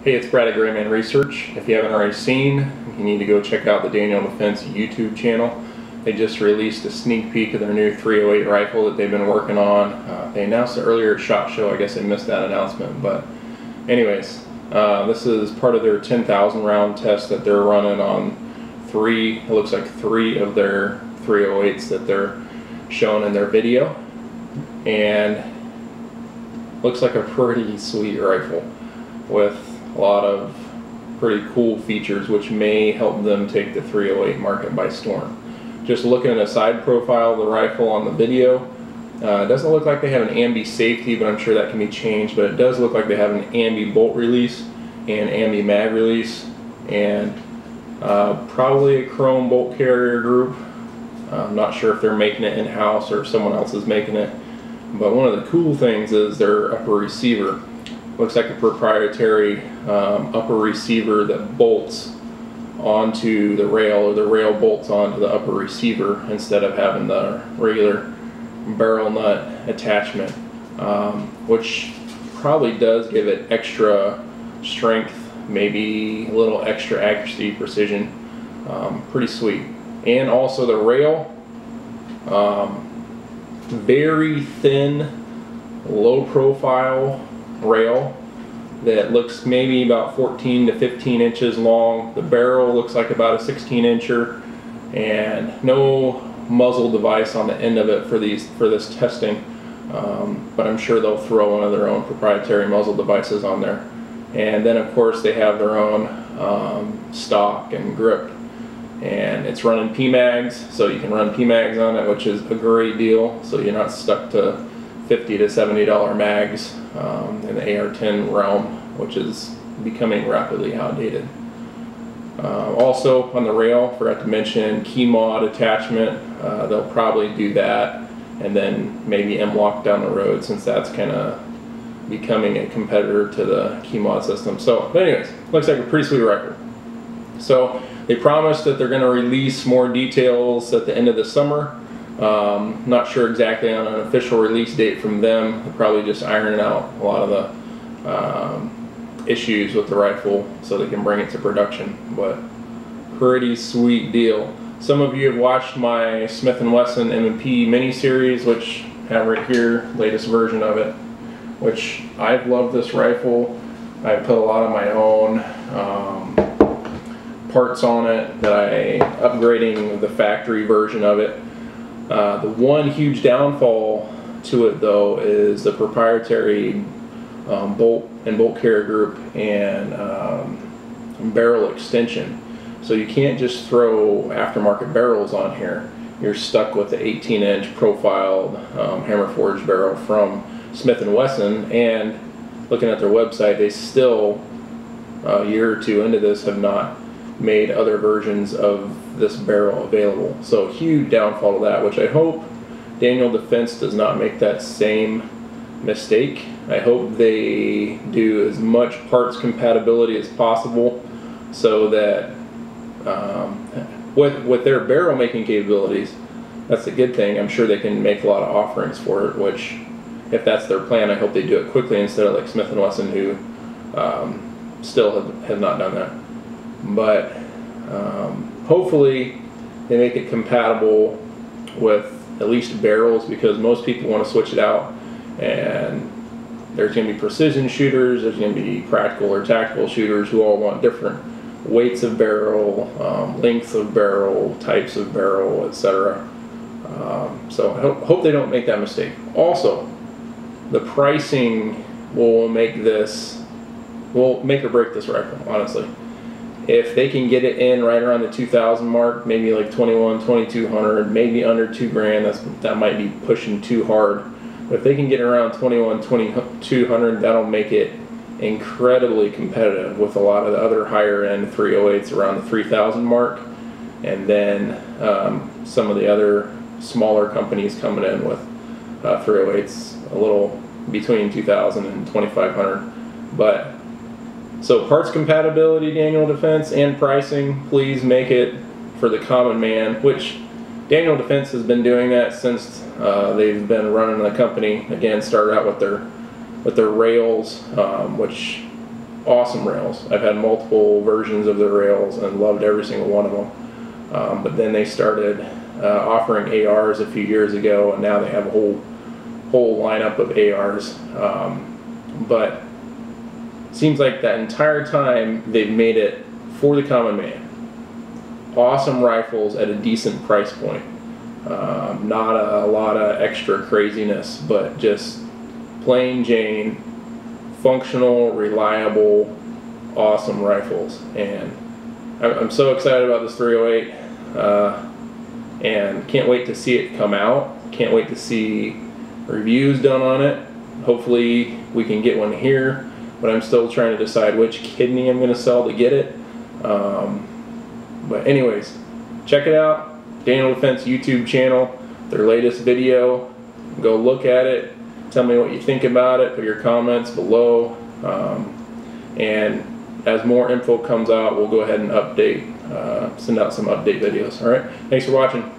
Hey, it's Brad at Gray Man Research. If you haven't already seen, you need to go check out the Daniel Defense YouTube channel. They just released a sneak peek of their new 308 rifle that they've been working on. They announced it earlier at SHOT Show. I guess I missed that announcement, but anyways, this is part of their 10,000 round test that they're running on it looks like three of their 308s that they're showing in their video, and looks like a pretty sweet rifle with a lot of pretty cool features which may help them take the 308 market by storm. Just looking at a side profile of the rifle on the video, it doesn't look like they have an ambi safety, but I'm sure that can be changed. But it does look like they have an ambi bolt release and ambi mag release, and probably a chrome bolt carrier group. I'm not sure if they're making it in-house or if someone else is making it. But one of the cool things is their upper receiver. Looks like a proprietary upper receiver that bolts onto the rail, or the rail bolts onto the upper receiver instead of having the regular barrel nut attachment, which probably does give it extra strength, maybe a little extra accuracy, precision. Pretty sweet. And also the rail, very thin, low profile rail that looks maybe about 14 to 15 inches long. The barrel looks like about a 16-incher, and no muzzle device on the end of it for this testing. But I'm sure they'll throw one of their own proprietary muzzle devices on there. And then of course they have their own stock and grip, and it's running PMags, so you can run PMags on it, which is a great deal. So you're not stuck to $50 to $70 mags in the AR-10 realm, which is becoming rapidly outdated. Also on the rail, forgot to mention key mod attachment. They'll probably do that, and then maybe M-LOK down the road, since that's kind of becoming a competitor to the key mod system. So anyways, looks like a pretty sweet rifle. So they promised that they're going to release more details at the end of the summer. Not sure exactly on an official release date from them. They're probably just ironing out a lot of the issues with the rifle so they can bring it to production. But pretty sweet deal. Some of you have watched my Smith & Wesson M&P mini-series, which I have right here, latest version of it, which I've loved this rifle. I put a lot of my own parts on it that I upgrading the factory version of it. The one huge downfall to it though is the proprietary bolt and bolt carrier group and barrel extension. So you can't just throw aftermarket barrels on here. You're stuck with the 18-inch profiled hammer forged barrel from Smith & Wesson, and looking at their website, they still, a year or two into this, have not made other versions of this barrel available. So huge downfall to that, which I hope Daniel Defense does not make that same mistake. I hope they do as much parts compatibility as possible, so that with their barrel making capabilities, that's a good thing. I'm sure they can make a lot of offerings for it, which, if that's their plan, I hope they do it quickly instead of like Smith & Wesson, who still have not done that. But hopefully they make it compatible with at least barrels, because most people want to switch it out, and there's going to be precision shooters, there's going to be practical or tactical shooters who all want different weights of barrel, lengths of barrel, types of barrel, etc. So I hope they don't make that mistake. Also, the pricing will make or break this rifle, honestly. If they can get it in right around the 2,000 mark, maybe like 21, 2,200, maybe under 2 grand, that might be pushing too hard. But if they can get around 21, 2,200, that'll make it incredibly competitive with a lot of the other higher end 308s around the 3,000 mark, and then some of the other smaller companies coming in with 308s a little between 2,000 and 2,500. But so parts compatibility, Daniel Defense, and pricing, please make it for the common man, which Daniel Defense has been doing that since they've been running the company. Again, started out with their rails, which awesome rails. I've had multiple versions of the rails and loved every single one of them. But then they started offering ARs a few years ago, and now they have a whole lineup of ARs. But seems like that entire time they've made it for the common man. Awesome rifles at a decent price point. Not a lot of extra craziness, but just plain Jane, functional, reliable, awesome rifles. And I'm so excited about this 308, and can't wait to see it come out. Can't wait to see reviews done on it. Hopefully we can get one here, but I'm still trying to decide which kidney I'm going to sell to get it. But anyways, check it out. Daniel Defense YouTube channel, their latest video. Go look at it. Tell me what you think about it. Put your comments below. And as more info comes out, we'll go ahead and update, send out some update videos. All right. Thanks for watching.